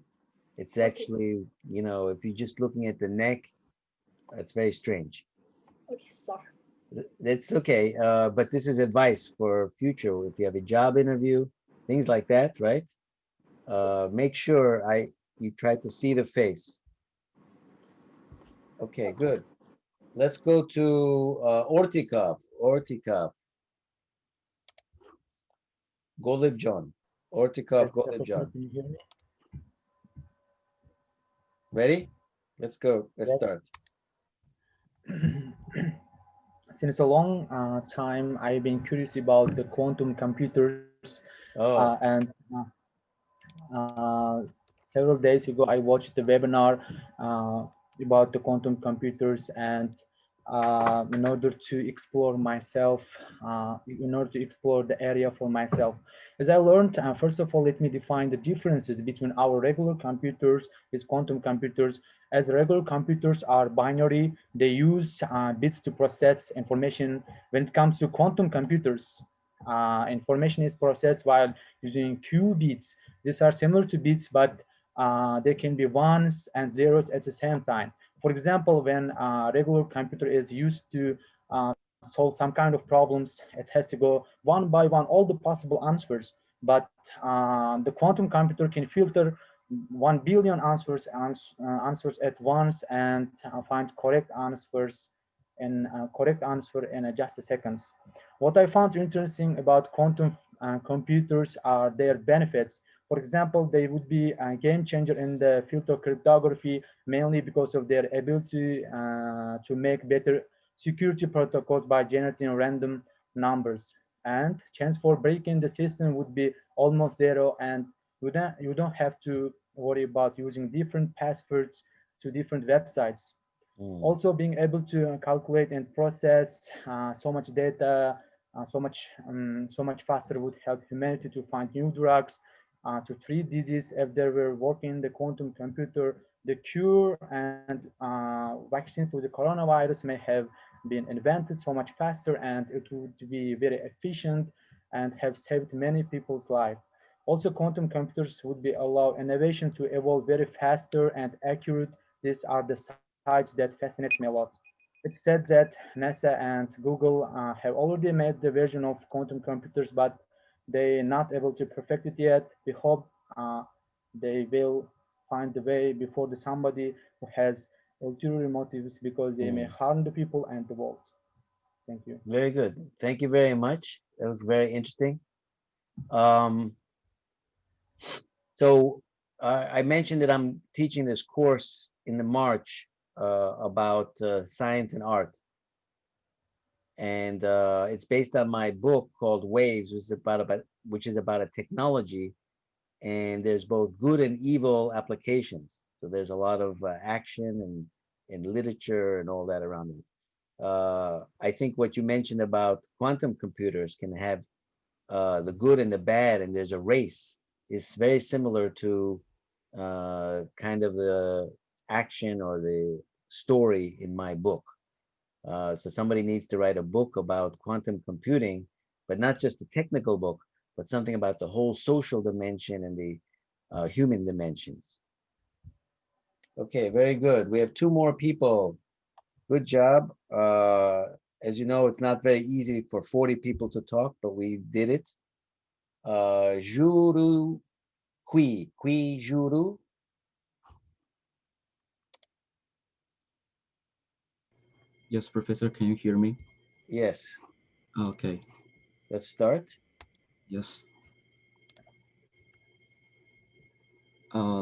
S1: It's
S15: Okay.
S1: actually, you know, if you're just looking at the neck, it's very strange.
S15: Okay, sorry.
S1: That's okay. But this is advice for future. If you have a job interview, things like that, right? Make sure you try to see the face. Okay, good. Let's go to Ortikov. Ortikov. Golubjon. Ortikov
S16: Yes, Professor,
S1: Golubjon.
S16: can you hear me?
S1: Ready? Let's go. Let's
S16: Yes.
S1: start.
S16: Since a long time, I've been curious about the quantum computers,
S1: Oh,
S16: and uh, several days ago, I watched the webinar about the quantum computers, and in order to explore myself, in order to explore the area for myself. As I learned, first of all, let me define the differences between our regular computers, is quantum computers. As regular computers are binary, they use bits to process information. When it comes to quantum computers, information is processed while using qubits. These are similar to bits, but they can be ones and zeros at the same time. For example, when a regular computer is used to solve some kind of problems, it has to go one by one all the possible answers. But the quantum computer can filter 1 billion answers at once and find correct answer in just a seconds. What I found interesting about quantum computers are their benefits. For example, they would be a game changer in the field of cryptography, mainly because of their ability to make better security protocols by generating random numbers. And chance for breaking the system would be almost zero, and you don't have to worry about using different passwords to different websites. Also, being able to calculate and process so much data, so much faster would help humanity to find new drugs to treat disease. If they were working in the quantum computer, the cure and vaccines to the coronavirus may have been invented so much faster, and it would be very efficient and have saved many people's life. Also, quantum computers would be allow innovation to evolve very faster and accurate. These are the sides that fascinates me a lot. It's said that NASA and Google have already made the version of quantum computers, but they're not able to perfect it yet. We hope they will find the way before the somebody who has ulterior motives, because they may harm the people and the world. Thank you.
S1: very good. Thank you very much. That was very interesting. Um, so I mentioned that I'm teaching this course in the March about science and art. And it's based on my book called Waves, which is about a technology, and there's both good and evil applications. So there's a lot of action and literature and all that around it. I think what you mentioned about quantum computers can have the good and the bad, and there's a race. Is very similar to kind of the action or the story in my book. So somebody needs to write a book about quantum computing, but not just a technical book, but something about the whole social dimension and the human dimensions. Okay, very good. We have two more people. Good job. As you know, it's not very easy for 40 people to talk, but we did it. Juru Qui Juru.
S17: Yes, Professor, can you hear me?
S1: Yes.
S17: Okay.
S1: Let's start.
S17: Yes.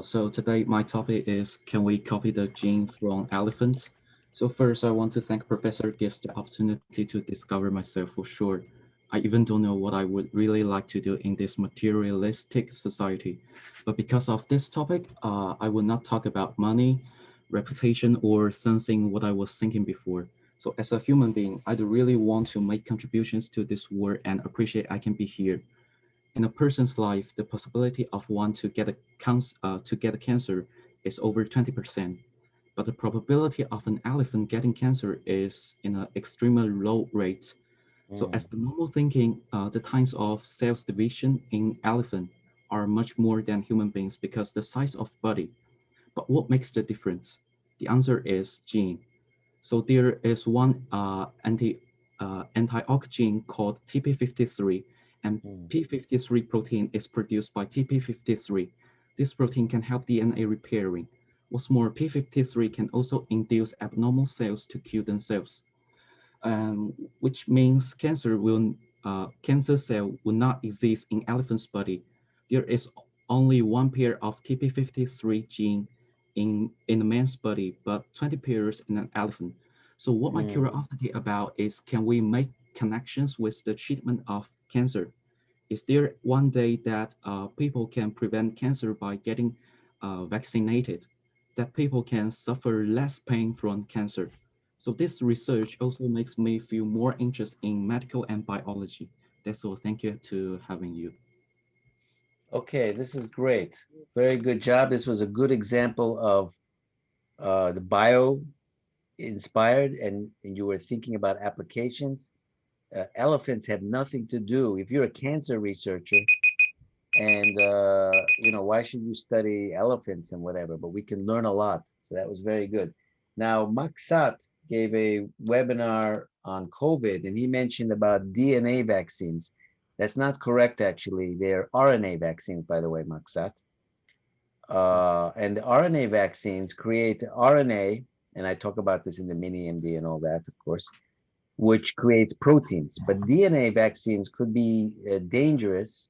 S17: So today my topic is, can we copy the gene from elephants? So first I want to thank Professor gives the opportunity to discover myself for sure. I even don't know what I would really like to do in this materialistic society. But because of this topic, I will not talk about money, reputation, or something what I was thinking before. So as a human being, I do really want to make contributions to this world and appreciate I can be here. In a person's life, the possibility of one to get a cancer is over 20%, but the probability of an elephant getting cancer is in an extremely low rate. So as the normal thinking, the times of cells division in elephant are much more than human beings because the size of body. But what makes the difference? The answer is gene. So there is one anti-ox gene called TP53, and P53 protein is produced by TP53. This protein can help DNA repairing. What's more, P53 can also induce abnormal cells to kill themselves, which means cancer cell will not exist in elephant's body. There is only one pair of TP53 gene in a man's body, but 20 pairs in an elephant. So what my curiosity about is, can we make connections with the treatment of cancer? Is there one day that people can prevent cancer by getting vaccinated, that people can suffer less pain from cancer? So this research also makes me feel more interest in medical and biology. That's all. Thank you to having you.
S1: Okay, this is great. Very good job. This was a good example of the bio inspired, and you were thinking about applications. Elephants have nothing to do. If you're a cancer researcher, and why should you study elephants and whatever? But we can learn a lot. So that was very good. Now, Maksat gave a webinar on COVID, and he mentioned about DNA vaccines. That's not correct, actually. They're RNA vaccines, by the way, Maksat. And the RNA vaccines create RNA, and I talk about this in the mini MD and all that, of course, which creates proteins. But DNA vaccines could be dangerous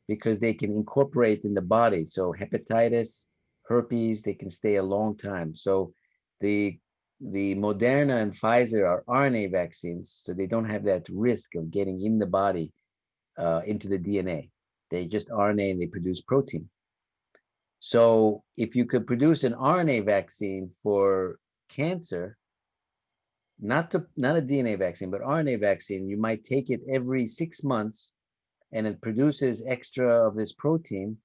S1: because they can incorporate in the body. So hepatitis, herpes, they can stay a long time. So the Moderna and Pfizer are RNA vaccines, so they don't have that risk of getting in the body into the DNA. They just RNA and they produce protein. So if you could produce an RNA vaccine for cancer, not a DNA vaccine, but RNA vaccine, you might take it every 6 months and it produces extra of this protein,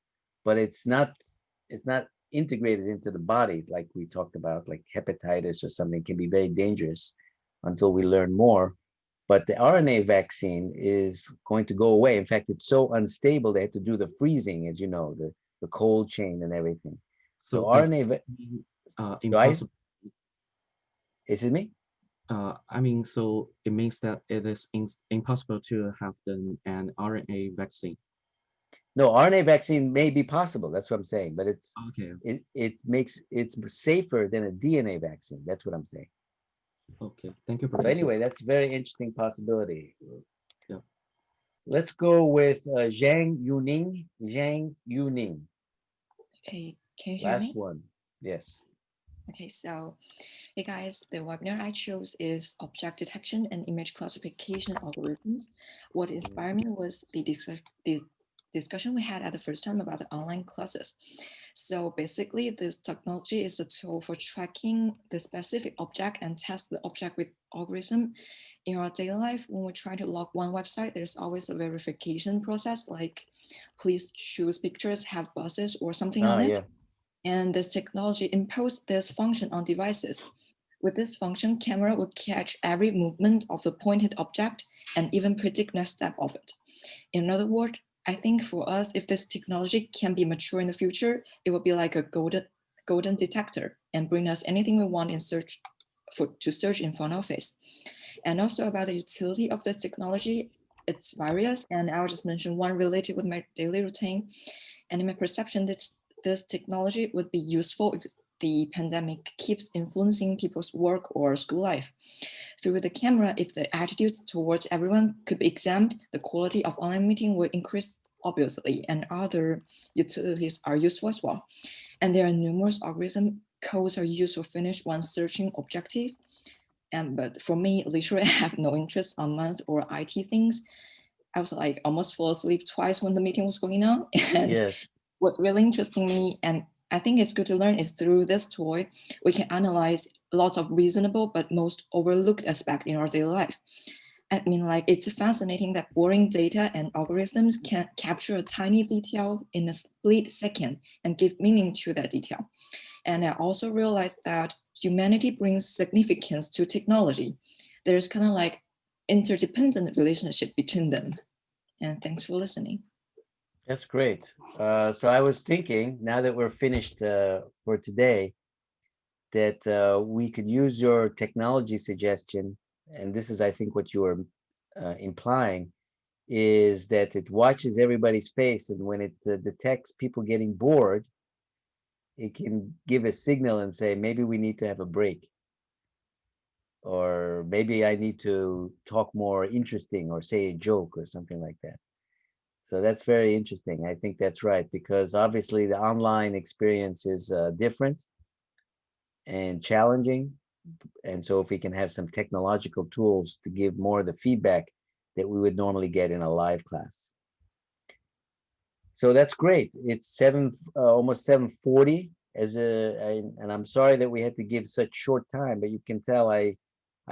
S1: but it's not integrated into the body like we talked about, like hepatitis or something can be very dangerous until we learn more. But the RNA vaccine is going to go away. In fact, it's so unstable, they have to do the freezing, as you know, the cold chain and everything. So RNA,
S17: impossible.
S1: Is it me?
S17: I mean, so it means that it is impossible to have an RNA vaccine.
S1: No, RNA vaccine may be possible. That's what I'm saying, but it's
S17: okay.
S1: It's safer than a DNA vaccine. That's what I'm saying.
S17: Okay, thank you,
S1: So
S17: Professor.
S1: anyway, that's a very interesting possibility.
S17: Yeah.
S1: Let's go with Zhang Yuning. Zhang Yuning.
S18: Okay, can you hear
S1: Last
S18: me?
S1: one. Yes.
S18: Okay, so hey guys, the webinar I chose is object detection and image classification algorithms. What inspired me was the discussion we had at the first time about the online classes. So basically, this technology is a tool for tracking the specific object and test the object with algorithm. In our daily life, when we try to log one website, there's always a verification process, like please choose pictures, have buses or something on it.
S1: Yeah.
S18: And this technology imposed this function on devices. With this function, camera will catch every movement of the pointed object and even predict next step of it. In other words, I think for us, if this technology can be mature in the future, it will be like a golden detector and bring us anything we want to search in front of us. And also about the utility of this technology, it's various, and I'll just mention one related with my daily routine. And in my perception, this technology would be useful if the pandemic keeps influencing people's work or school life. Through the camera, if the attitudes towards everyone could be examined, the quality of online meeting will increase obviously, and other utilities are useful as well. And there are numerous algorithm codes are used to finish one searching objective. But for me, literally, I have no interest on math or IT things. I was like almost fall asleep twice when the meeting was going on. And
S1: yes.
S18: What really interesting me, and I think it's good to learn, is through this toy, we can analyze lots of reasonable but most overlooked aspects in our daily life. I mean, like, it's fascinating that boring data and algorithms can capture a tiny detail in a split second and give meaning to that detail. And I also realized that humanity brings significance to technology. There's kind of like interdependent relationship between them. And thanks for listening.
S1: That's great. So I was thinking, now that we're finished for today, that we could use your technology suggestion, and this is, I think, what you were implying, is that it watches everybody's face, and when it detects people getting bored, it can give a signal and say, maybe we need to have a break, or maybe I need to talk more interesting or say a joke or something like that. So that's very interesting. I think that's right, because obviously the online experience is different and challenging. And so if we can have some technological tools to give more of the feedback that we would normally get in a live class. So that's great. It's almost 7:40 and I'm sorry that we had to give such short time, but you can tell I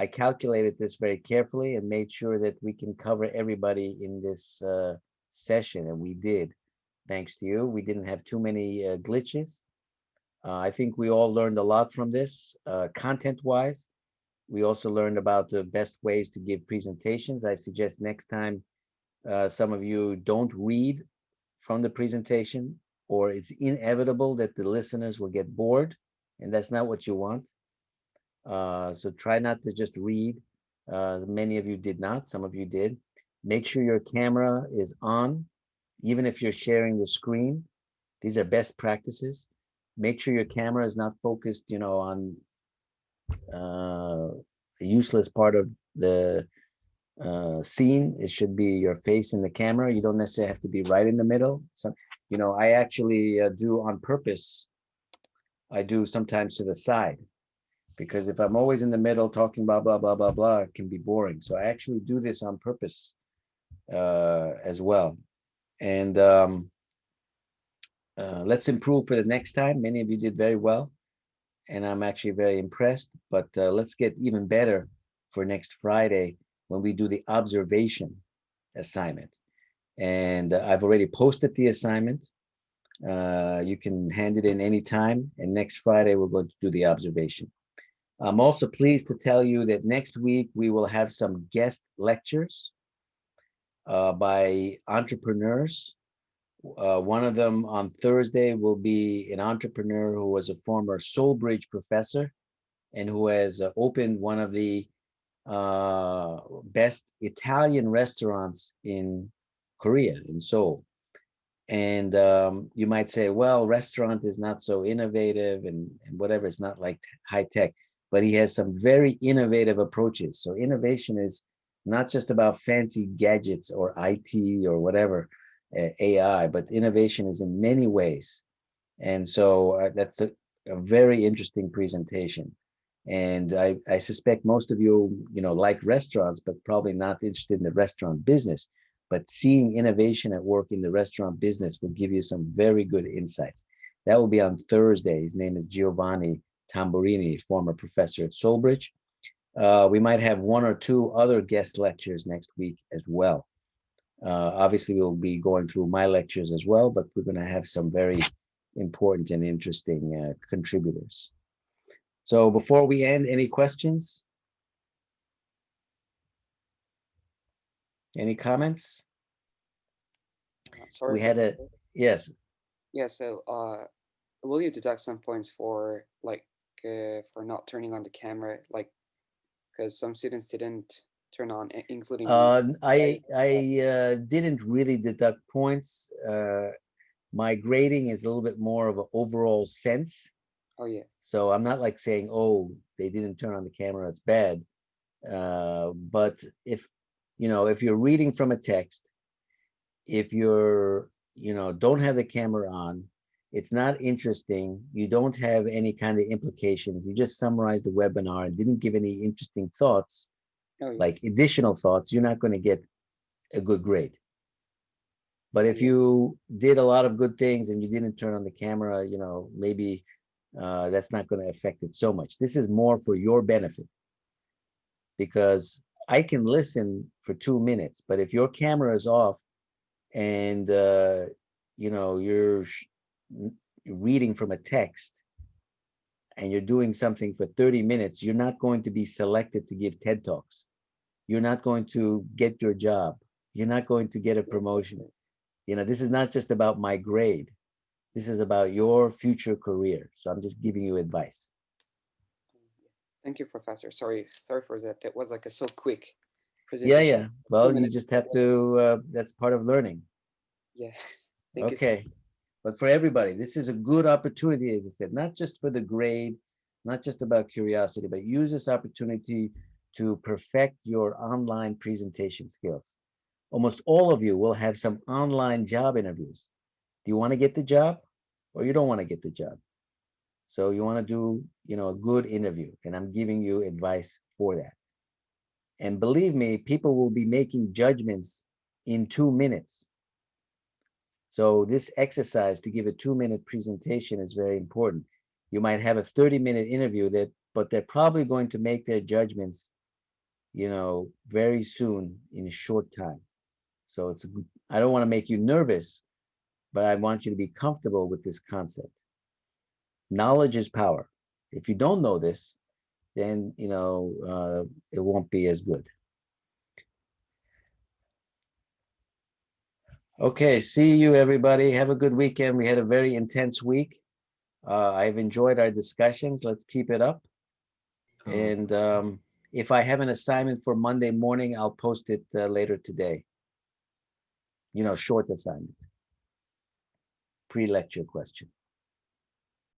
S1: calculated this very carefully and made sure that we can cover everybody in this session, and we did, thanks to you. We didn't have too many glitches. I think we all learned a lot from this, content-wise. We also learned about the best ways to give presentations. I suggest next time some of you don't read from the presentation, or it's inevitable that the listeners will get bored, and that's not what you want. So try not to just read. Many of you did not, some of you did. Make sure your camera is on, even if you're sharing the screen. These are best practices. Make sure your camera is not focused, on the useless part of the scene. It should be your face in the camera. You don't necessarily have to be right in the middle. So, I actually do on purpose. I do sometimes to the side, because if I'm always in the middle talking blah, blah, blah, blah, blah, it can be boring. So I actually do this on purpose as well. And let's improve for the next time. Many of you did very well, and I'm actually very impressed, but let's get even better for next Friday when we do the observation assignment. And I've already posted the assignment. You can hand it in anytime, and next Friday we're going to do the observation. I'm also pleased to tell you that next week we will have some guest lectures by entrepreneurs. One of them on Thursday will be an entrepreneur who was a former Solbridge professor and who has opened one of the best Italian restaurants in Korea, in Seoul. And you might say, well, restaurant is not so innovative and whatever, it's not like high tech, but he has some very innovative approaches. So innovation is not just about fancy gadgets or IT or whatever, AI, but innovation is in many ways. And so that's a very interesting presentation. And I suspect most of you, like restaurants, but probably not interested in the restaurant business. But seeing innovation at work in the restaurant business will give you some very good insights. That will be on Thursday. His name is Giovanni Tamburini, former professor at Solbridge. We might have one or two other guest lectures next week as well. Obviously, we'll be going through my lectures as well, but we're going to have some very important and interesting contributors. So before we end, any questions? Any comments?
S19: Sorry.
S1: We had yes.
S19: Yeah, so will you deduct some points for for not turning on the camera, because some students didn't turn on, including me.
S1: I didn't really deduct points. My grading is a little bit more of an overall sense.
S19: Oh yeah.
S1: So I'm not like saying, oh, they didn't turn on the camera, it's bad. But if you're reading from a text, if you're, don't have the camera on, it's not interesting, you don't have any kind of implications, you just summarized the webinar and didn't give any interesting thoughts, like additional thoughts, you're not going to get a good grade. But if you did a lot of good things and you didn't turn on the camera, maybe that's not going to affect it so much. This is more for your benefit, because I can listen for 2 minutes, but if your camera is off and you're reading from a text and you're doing something for 30 minutes, you're not going to be selected to give TED Talks. you're not going to get your job. You're not going to get a promotion. You know, this is not just about my grade. This is about your future career. So I'm just giving you advice.
S19: Thank you, Professor. Sorry for that. That was like a so quick
S1: Yeah,
S19: presentation.
S1: yeah. Well,
S19: 2
S1: you
S19: minutes.
S1: just have to, that's part of learning.
S19: Yeah. Thank you so
S1: Okay. But for everybody, this is a good opportunity, as I said, not just for the grade, not just about curiosity, but use this opportunity to perfect your online presentation skills. Almost all of you will have some online job interviews. Do you want to get the job or you don't want to get the job? So you want to do, you know, a good interview, and I'm giving you advice for that. And believe me, people will be making judgments in 2 minutes. So this exercise to give a 2-minute presentation is very important. You might have a 30-minute interview but they're probably going to make their judgments, you know, very soon in a short time. So I don't want to make you nervous, but I want you to be comfortable with this concept. Knowledge is power. If you don't know this, then, you know, it won't be as good. Okay, see you everybody. Have a good weekend. We had a very intense week. I've enjoyed our discussions. Let's keep it up. And if I have an assignment for Monday morning, I'll post it later today. You know, short assignment. Pre-lecture question.